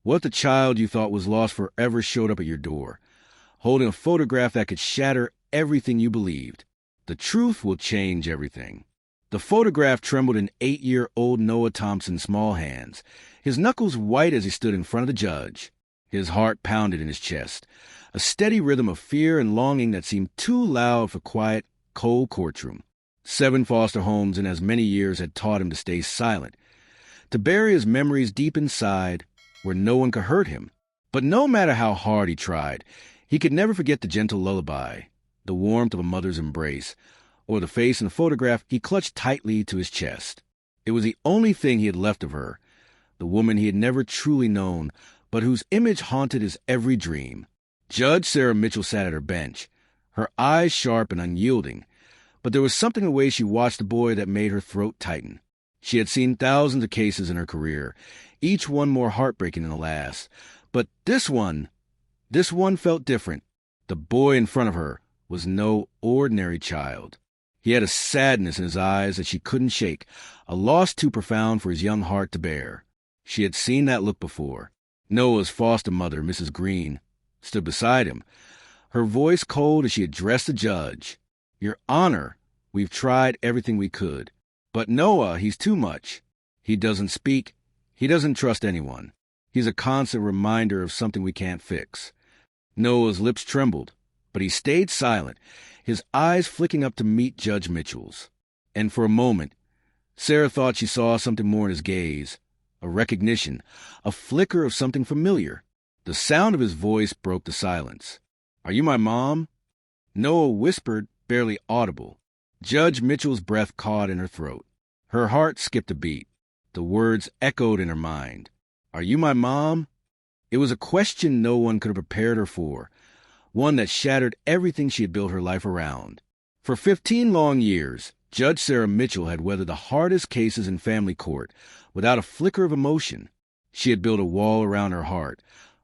What if the child you thought was lost forever showed up at your door, holding a photograph that could shatter everything you believed? The truth will change everything. The photograph trembled in 8-year-old Noah Thompson's small hands, his knuckles white as he stood in front of the judge. His heart pounded in his chest, a steady rhythm of fear and longing that seemed too loud for quiet, cold courtroom. 7 foster homes in as many years had taught him to stay silent, to bury his memories deep inside where no one could hurt him. But no matter how hard he tried, he could never forget the gentle lullaby, the warmth of a mother's embrace, or the face in the photograph he clutched tightly to his chest. It was the only thing he had left of her, the woman he had never truly known, but whose image haunted his every dream. Judge Sarah Mitchell sat at her bench, her eyes sharp and unyielding, but there was something in the way she watched the boy that made her throat tighten. She had seen thousands of cases in her career, each one more heartbreaking than the last. But this one felt different. The boy in front of her was no ordinary child. He had a sadness in his eyes that she couldn't shake, a loss too profound for his young heart to bear. She had seen that look before. Noah's foster mother, Mrs. Green, stood beside him, her voice cold as she addressed the judge. "Your Honor, we've tried everything we could. But Noah, he's too much. He doesn't speak. He doesn't trust anyone. He's a constant reminder of something we can't fix." Noah's lips trembled, but he stayed silent, his eyes flicking up to meet Judge Mitchell's. And for a moment, Sarah thought she saw something more in his gaze, a recognition, a flicker of something familiar. The sound of his voice broke the silence. "Are you my mom?" Noah whispered, barely audible. Judge Mitchell's breath caught in her throat. Her heart skipped a beat. The words echoed in her mind. "Are you my mom?" It was a question no one could have prepared her for, one that shattered everything she had built her life around. For 15 long years, Judge Sarah Mitchell had weathered the hardest cases in family court without a flicker of emotion. She had built a wall around her heart,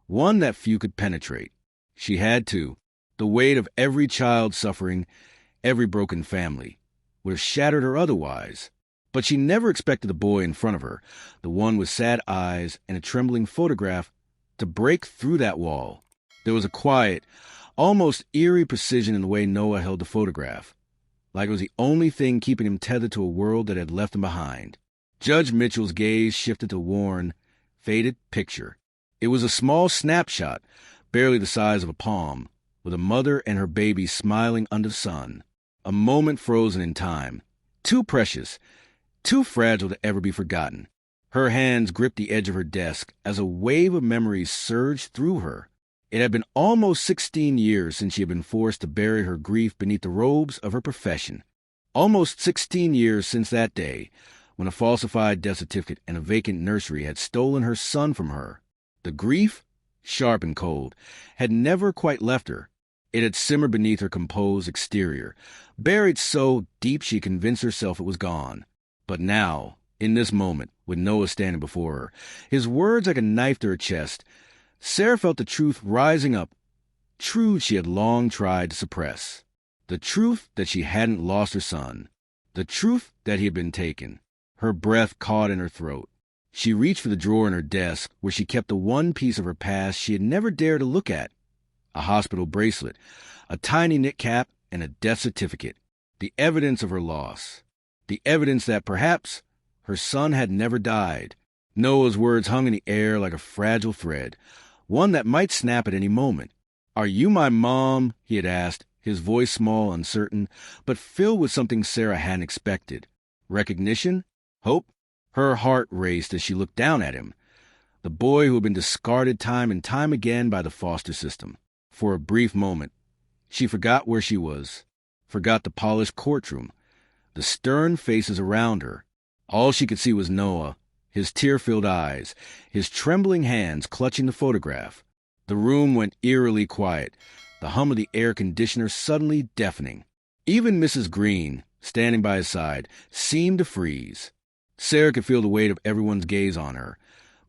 one that few could penetrate. She had to. The weight of every child suffering, every broken family, would have shattered her otherwise. But she never expected the boy in front of her, the one with sad eyes and a trembling photograph, to break through that wall. There was a quiet, almost eerie precision in the way Noah held the photograph, like it was the only thing keeping him tethered to a world that had left him behind. Judge Mitchell's gaze shifted to a worn, faded picture. It was a small snapshot, barely the size of a palm, with a mother and her baby smiling under the sun. A moment frozen in time, too precious, too fragile to ever be forgotten. Her hands gripped the edge of her desk as a wave of memories surged through her. It had been almost 16 years since she had been forced to bury her grief beneath the robes of her profession. Almost 16 years since that day, when a falsified death certificate and a vacant nursery had stolen her son from her. The grief, sharp and cold, had never quite left her. It had simmered beneath her composed exterior, buried so deep she convinced herself it was gone. But now, in this moment, with Noah standing before her, his words like a knife to her chest, Sarah felt the truth rising up, truth she had long tried to suppress. The truth that she hadn't lost her son. The truth that he had been taken. Her breath caught in her throat. She reached for the drawer in her desk where she kept the one piece of her past she had never dared to look at. A hospital bracelet, a tiny knit cap, and a death certificate. The evidence of her loss. The evidence that perhaps her son had never died. Noah's words hung in the air like a fragile thread, one that might snap at any moment. "Are you my mom?" he had asked, his voice small, uncertain, but filled with something Sarah hadn't expected. Recognition? Hope? Her heart raced as she looked down at him, the boy who had been discarded time and time again by the foster system. For a brief moment, she forgot where she was, forgot the polished courtroom, the stern faces around her. All she could see was Noah, his tear-filled eyes, his trembling hands clutching the photograph. The room went eerily quiet, the hum of the air conditioner suddenly deafening. Even Mrs. Green, standing by his side, seemed to freeze. Sarah could feel the weight of everyone's gaze on her,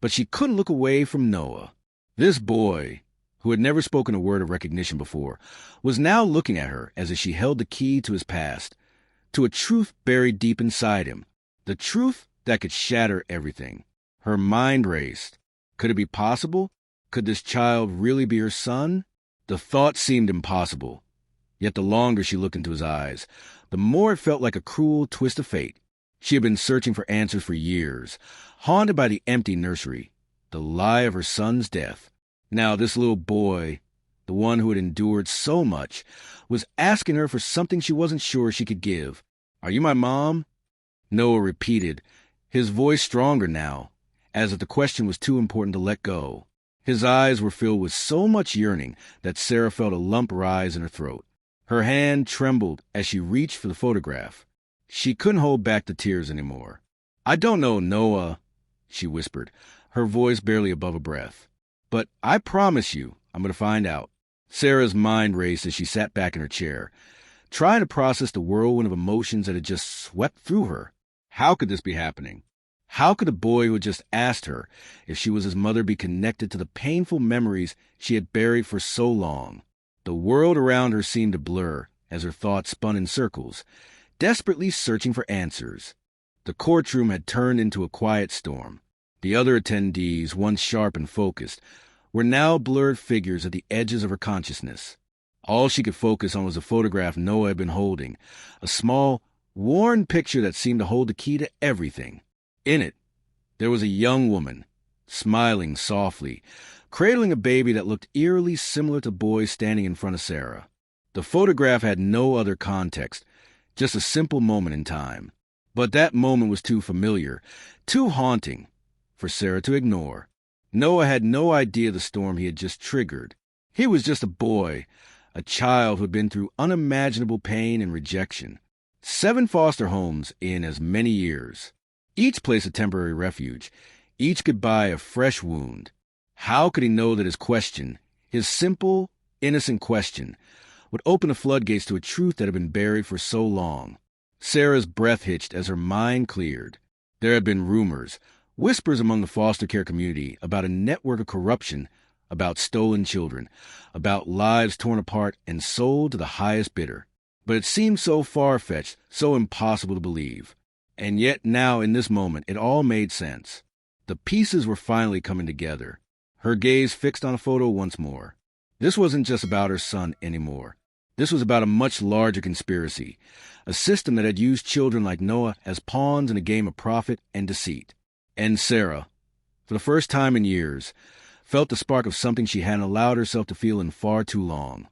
but she couldn't look away from Noah. This boy, who had never spoken a word of recognition before, was now looking at her as if she held the key to his past, to a truth buried deep inside him, the truth that could shatter everything. Her mind raced. Could it be possible? Could this child really be her son? The thought seemed impossible. Yet the longer she looked into his eyes, the more it felt like a cruel twist of fate. She had been searching for answers for years, haunted by the empty nursery, the lie of her son's death. Now this little boy, the one who had endured so much, was asking her for something she wasn't sure she could give. "Are you my mom?" Noah repeated, his voice stronger now, as if the question was too important to let go. His eyes were filled with so much yearning that Sarah felt a lump rise in her throat. Her hand trembled as she reached for the photograph. She couldn't hold back the tears anymore. "I don't know, Noah," she whispered, her voice barely above a breath. "But I promise you, I'm going to find out." Sarah's mind raced as she sat back in her chair, trying to process the whirlwind of emotions that had just swept through her. How could this be happening? How could the boy who had just asked her if she was his mother be connected to the painful memories she had buried for so long? The world around her seemed to blur as her thoughts spun in circles, desperately searching for answers. The courtroom had turned into a quiet storm. The other attendees, once sharp and focused, were now blurred figures at the edges of her consciousness. All she could focus on was a photograph Noah had been holding, a small, worn picture that seemed to hold the key to everything. In it, there was a young woman, smiling softly, cradling a baby that looked eerily similar to boys standing in front of Sarah. The photograph had no other context, just a simple moment in time. But that moment was too familiar, too haunting, for Sarah to ignore. Noah had no idea the storm he had just triggered. He was just a boy, a child who had been through unimaginable pain and rejection. 7 foster homes in as many years. Each place a temporary refuge, each goodbye a fresh wound. How could he know that his question, his simple, innocent question, would open the floodgates to a truth that had been buried for so long? Sarah's breath hitched as her mind cleared. There had been rumors, whispers among the foster care community about a network of corruption, about stolen children, about lives torn apart and sold to the highest bidder. But it seemed so far-fetched, so impossible to believe. And yet now, in this moment, it all made sense. The pieces were finally coming together. Her gaze fixed on a photo once more. This wasn't just about her son anymore. This was about a much larger conspiracy, a system that had used children like Noah as pawns in a game of profit and deceit. And Sarah, for the first time in years, felt the spark of something she hadn't allowed herself to feel in far too long.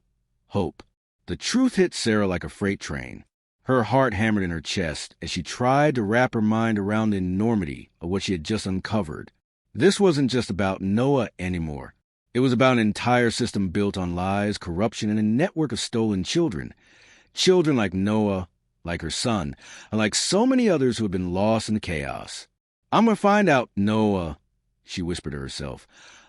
Hope. The truth hit Sarah like a freight train. Her heart hammered in her chest as she tried to wrap her mind around the enormity of what she had just uncovered. This wasn't just about Noah anymore. It was about an entire system built on lies, corruption, and a network of stolen children. Children like Noah, like her son, and like so many others who had been lost in the chaos. "I'm going to find out, Noah," she whispered to herself,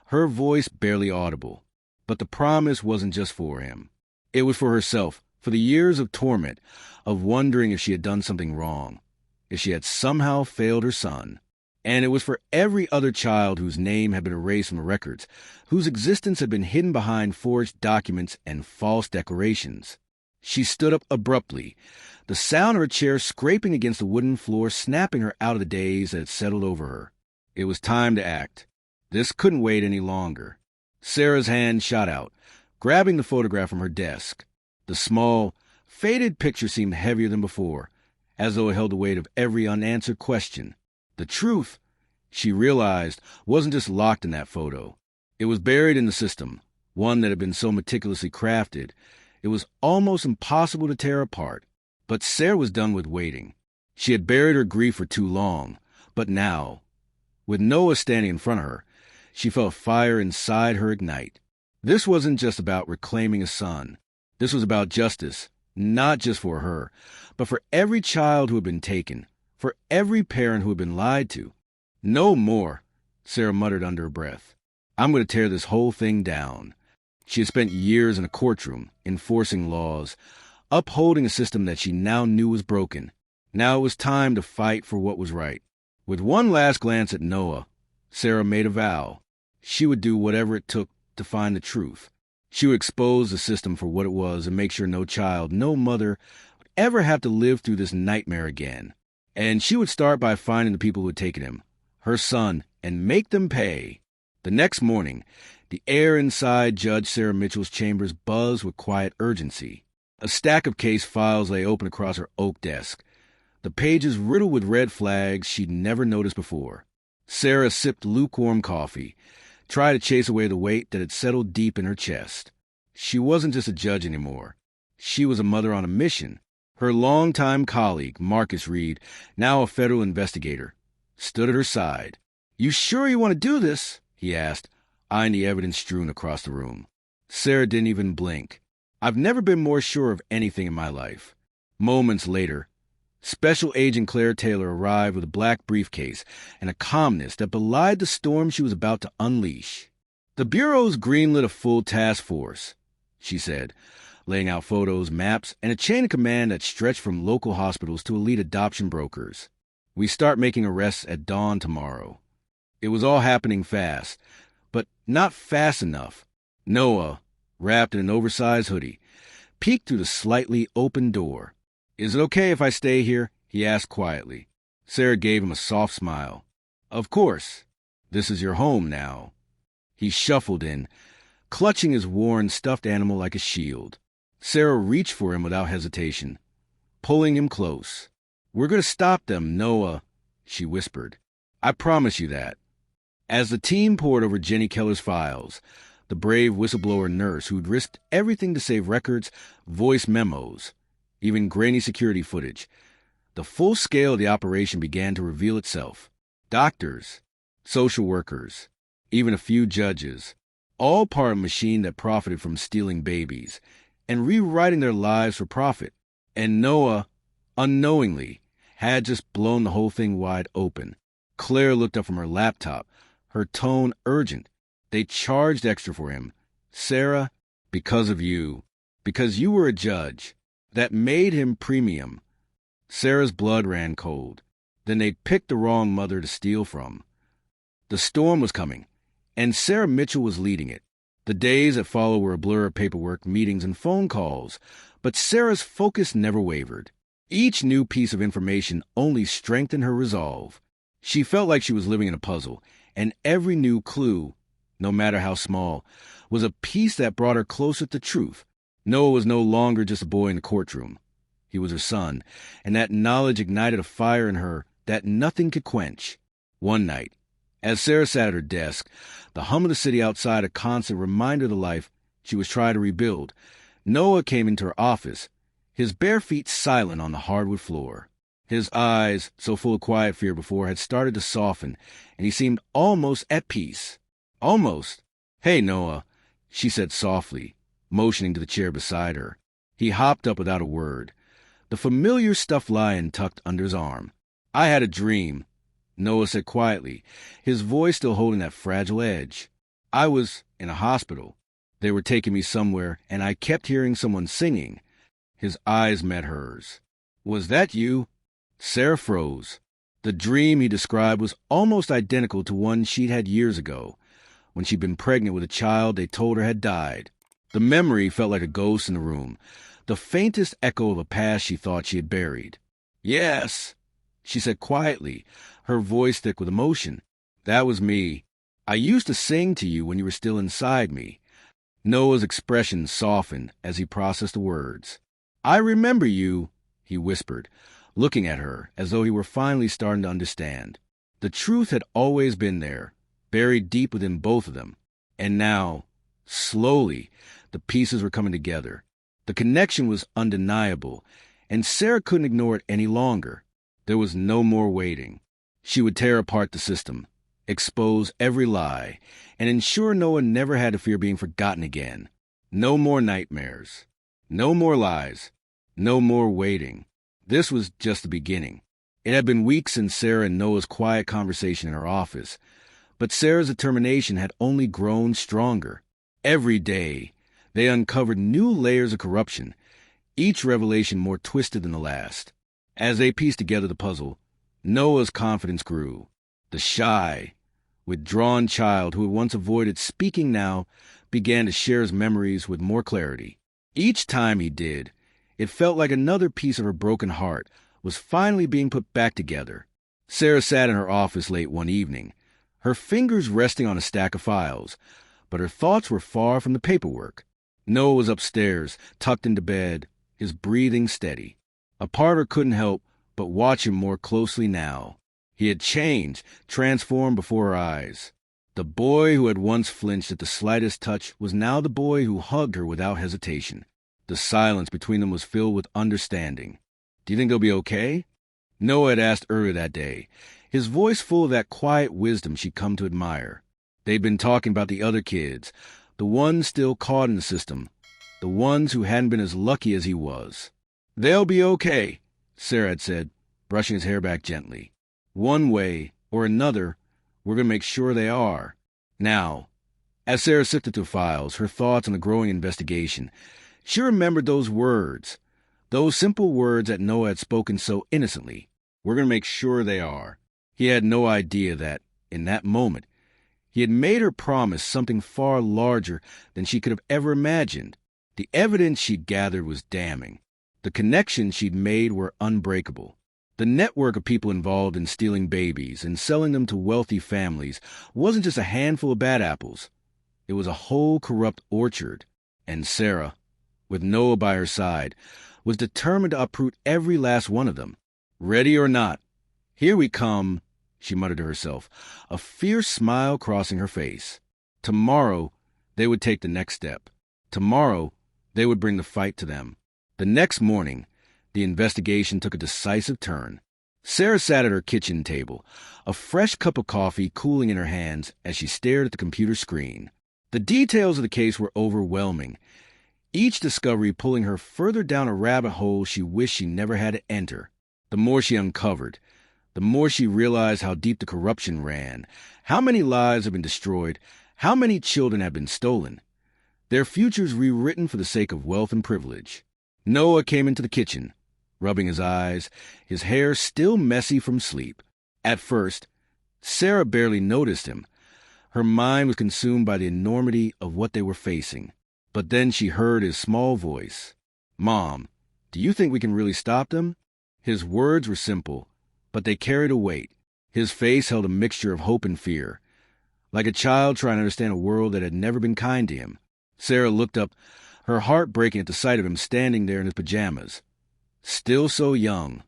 her voice barely audible. But the promise wasn't just for him. It was for herself, for the years of torment, of wondering if she had done something wrong, if she had somehow failed her son. And it was for every other child whose name had been erased from the records, whose existence had been hidden behind forged documents and false declarations. She stood up abruptly, the sound of her chair scraping against the wooden floor snapping her out of the daze that had settled over her. It was time to act. This couldn't wait any longer. Sarah's hand shot out, grabbing the photograph from her desk. The small, faded picture seemed heavier than before, as though it held the weight of every unanswered question. The truth, she realized, wasn't just locked in that photo. It was buried in the system, one that had been so meticulously crafted, it was almost impossible to tear apart. But Sarah was done with waiting. She had buried her grief for too long, but now, with Noah standing in front of her, she felt fire inside her ignite. This wasn't just about reclaiming a son. This was about justice, not just for her, but for every child who had been taken, for every parent who had been lied to. "No more," Sarah muttered under her breath. "I'm going to tear this whole thing down." She had spent years in a courtroom, enforcing laws, upholding a system that she now knew was broken. Now it was time to fight for what was right. With one last glance at Noah, Sarah made a vow. She would do whatever it took to find the truth. She would expose the system for what it was and make sure no child, no mother, would ever have to live through this nightmare again. And she would start by finding the people who had taken him, her son, and make them pay. The next morning, the air inside Judge Sarah Mitchell's chambers buzzed with quiet urgency. A stack of case files lay open across her oak desk, the pages riddled with red flags she'd never noticed before. Sarah sipped lukewarm coffee, tried to chase away the weight that had settled deep in her chest. She wasn't just a judge anymore. She was a mother on a mission. Her longtime colleague, Marcus Reed, now a federal investigator, stood at her side. "You sure you want to do this?" he asked, eyeing the evidence strewn across the room. Sarah didn't even blink. "I've never been more sure of anything in my life." Moments later, Special Agent Claire Taylor arrived with a black briefcase and a calmness that belied the storm she was about to unleash. "The Bureau's greenlit a full task force," she said, laying out photos, maps, and a chain of command that stretched from local hospitals to elite adoption brokers. "We start making arrests at dawn tomorrow." It was all happening fast, but not fast enough. Noah, wrapped in an oversized hoodie, peeked through the slightly open door. "Is it okay if I stay here?" he asked quietly. Sarah gave him a soft smile. "Of course. This is your home now." He shuffled in, clutching his worn stuffed animal like a shield. Sarah reached for him without hesitation, pulling him close. "We're going to stop them, Noah," she whispered. "I promise you that." As the team pored over Jenny Keller's files, the brave whistleblower nurse who'd risked everything to save records, voice memos, even grainy security footage, the full scale of the operation began to reveal itself. Doctors, social workers, even a few judges, all part of a machine that profited from stealing babies and rewriting their lives for profit. And Noah, unknowingly, had just blown the whole thing wide open. Claire looked up from her laptop, her tone urgent. "They charged extra for him. Sarah, because of you. Because you were a judge. That made him premium." Sarah's blood ran cold. Then they picked the wrong mother to steal from. The storm was coming, and Sarah Mitchell was leading it. The days that followed were a blur of paperwork, meetings, and phone calls, but Sarah's focus never wavered. Each new piece of information only strengthened her resolve. She felt like she was living in a puzzle, and every new clue, no matter how small, was a piece that brought her closer to truth. Noah was no longer just a boy in the courtroom. He was her son, and that knowledge ignited a fire in her that nothing could quench. One night, as Sarah sat at her desk, the hum of the city outside a constant reminder of the life she was trying to rebuild, Noah came into her office, his bare feet silent on the hardwood floor. His eyes, so full of quiet fear before, had started to soften, and he seemed almost at peace. "Almost." "Hey, Noah," she said softly, motioning to the chair beside her. He hopped up without a word, the familiar stuffed lion tucked under his arm. "I had a dream," Noah said quietly, his voice still holding that fragile edge. "I was in a hospital. They were taking me somewhere, and I kept hearing someone singing." His eyes met hers. "Was that you?" Sarah froze. The dream he described was almost identical to one she'd had years ago, when she'd been pregnant with a child they told her had died. The memory felt like a ghost in the room, the faintest echo of a past she thought she had buried. "Yes," she said quietly, her voice thick with emotion. "That was me. I used to sing to you when you were still inside me." Noah's expression softened as he processed the words. "I remember you," he whispered, looking at her as though he were finally starting to understand. The truth had always been there, buried deep within both of them. And now, slowly, the pieces were coming together. The connection was undeniable, and Sarah couldn't ignore it any longer. There was no more waiting. She would tear apart the system, expose every lie, and ensure Noah never had to fear being forgotten again. No more nightmares. No more lies. No more waiting. This was just the beginning. It had been weeks since Sarah and Noah's quiet conversation in her office, but Sarah's determination had only grown stronger. Every day, they uncovered new layers of corruption, each revelation more twisted than the last. As they pieced together the puzzle, Noah's confidence grew. The shy, withdrawn child who had once avoided speaking now began to share his memories with more clarity. Each time he did, it felt like another piece of her broken heart was finally being put back together. Sarah sat in her office late one evening, her fingers resting on a stack of files, but her thoughts were far from the paperwork. Noah was upstairs, tucked into bed, his breathing steady. A part of her couldn't help but watch him more closely now. He had changed, transformed before her eyes. The boy who had once flinched at the slightest touch was now the boy who hugged her without hesitation. The silence between them was filled with understanding. "Do you think they'll be okay?" Noah had asked earlier that day, his voice full of that quiet wisdom she'd come to admire. They'd been talking about the other kids, the ones still caught in the system, the ones who hadn't been as lucky as he was. "They'll be okay," Sarah had said, brushing his hair back gently. "One way or another, we're going to make sure they are." Now, as Sarah sifted through files, her thoughts on the growing investigation, she remembered those words, those simple words that Noah had spoken so innocently. "We're going to make sure they are." He had no idea that, in that moment, he had made her promise something far larger than she could have ever imagined. The evidence she'd gathered was damning. The connections she'd made were unbreakable. The network of people involved in stealing babies and selling them to wealthy families wasn't just a handful of bad apples. It was a whole corrupt orchard. And Sarah, with Noah by her side, was determined to uproot every last one of them. "Ready or not, here we come," she muttered to herself, a fierce smile crossing her face. Tomorrow, they would take the next step. Tomorrow, they would bring the fight to them. The next morning, the investigation took a decisive turn. Sarah sat at her kitchen table, a fresh cup of coffee cooling in her hands as she stared at the computer screen. The details of the case were overwhelming, each discovery pulling her further down a rabbit hole she wished she never had to enter. The more she uncovered, the more she realized how deep the corruption ran, how many lives had been destroyed, how many children had been stolen, their futures rewritten for the sake of wealth and privilege. Noah came into the kitchen, rubbing his eyes, his hair still messy from sleep. At first, Sarah barely noticed him. Her mind was consumed by the enormity of what they were facing. But then she heard his small voice. "Mom, do you think we can really stop them?" His words were simple, but they carried a weight. His face held a mixture of hope and fear, like a child trying to understand a world that had never been kind to him. Sarah looked up, her heart breaking at the sight of him standing there in his pajamas. Still so young,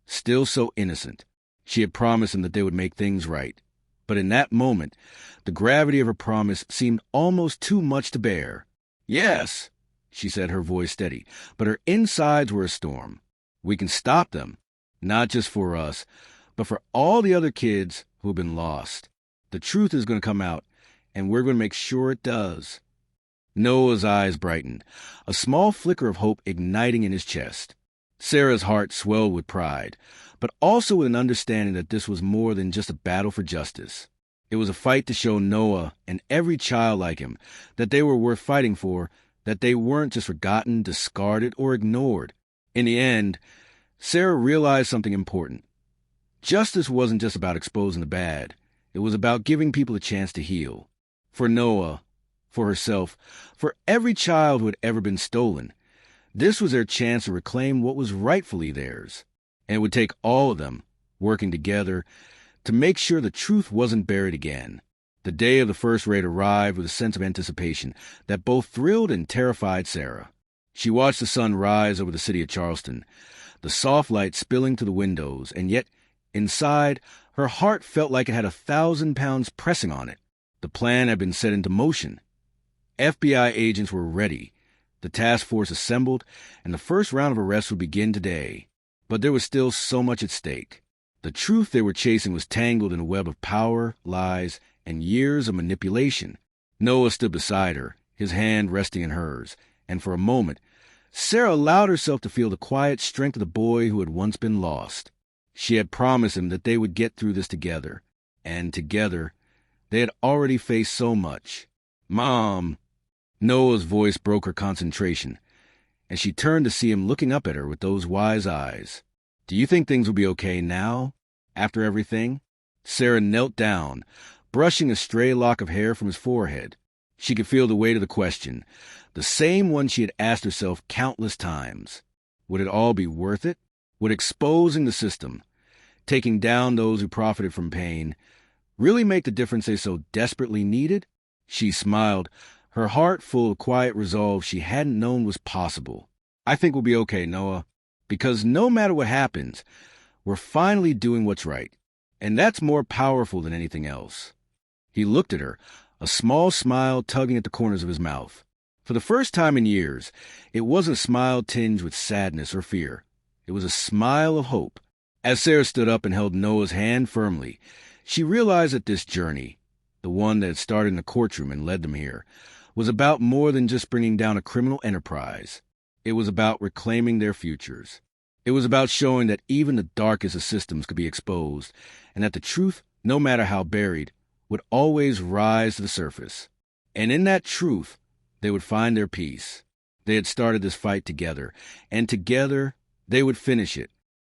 still so innocent. She had promised him that they would make things right. But in that moment, the gravity of her promise seemed almost too much to bear. "Yes," she said, her voice steady, but her insides were a storm. "We can stop them, not just for us, but for all the other kids who have been lost. The truth is going to come out, and we're going to make sure it does." Noah's eyes brightened, a small flicker of hope igniting in his chest. Sarah's heart swelled with pride, but also with an understanding that this was more than just a battle for justice. It was a fight to show Noah and every child like him that they were worth fighting for, that they weren't just forgotten, discarded, or ignored. In the end, Sarah realized something important. Justice wasn't just about exposing the bad. It was about giving people a chance to heal. For Noah, for herself, for every child who had ever been stolen, this was their chance to reclaim what was rightfully theirs. And it would take all of them, working together, to make sure the truth wasn't buried again. The day of the first raid arrived with a sense of anticipation that both thrilled and terrified Sarah. She watched the sun rise over the city of Charleston, the soft light spilling to the windows, and yet, inside, her heart felt like it had 1,000 pounds pressing on it. The plan had been set into motion. FBI agents were ready, the task force assembled, and the first round of arrests would begin today. But there was still so much at stake. The truth they were chasing was tangled in a web of power, lies, and years of manipulation. Noah stood beside her, his hand resting in hers, and for a moment, Sarah allowed herself to feel the quiet strength of the boy who had once been lost. She had promised him that they would get through this together, and together, they had already faced so much. "Mom!" Noah's voice broke her concentration, and she turned to see him looking up at her with those wise eyes. "Do you think things will be okay now, after everything?" Sarah knelt down, brushing a stray lock of hair from his forehead. She could feel the weight of the question, the same one she had asked herself countless times. Would it all be worth it? Would exposing the system, taking down those who profited from pain, really make the difference they so desperately needed? She smiled, her heart full of quiet resolve she hadn't known was possible. I think we'll be okay, Noah, because no matter what happens, we're finally doing what's right, and that's more powerful than anything else. He looked at her, a small smile tugging at the corners of his mouth. For the first time in years, it wasn't a smile tinged with sadness or fear. It was a smile of hope. As Sarah stood up and held Noah's hand firmly, she realized that this journey, the one that had started in the courtroom and led them here, was about more than just bringing down a criminal enterprise. It was about reclaiming their futures. It was about showing that even the darkest of systems could be exposed, and that the truth, no matter how buried, would always rise to the surface. And in that truth, they would find their peace. They had started this fight together, and together they would finish it,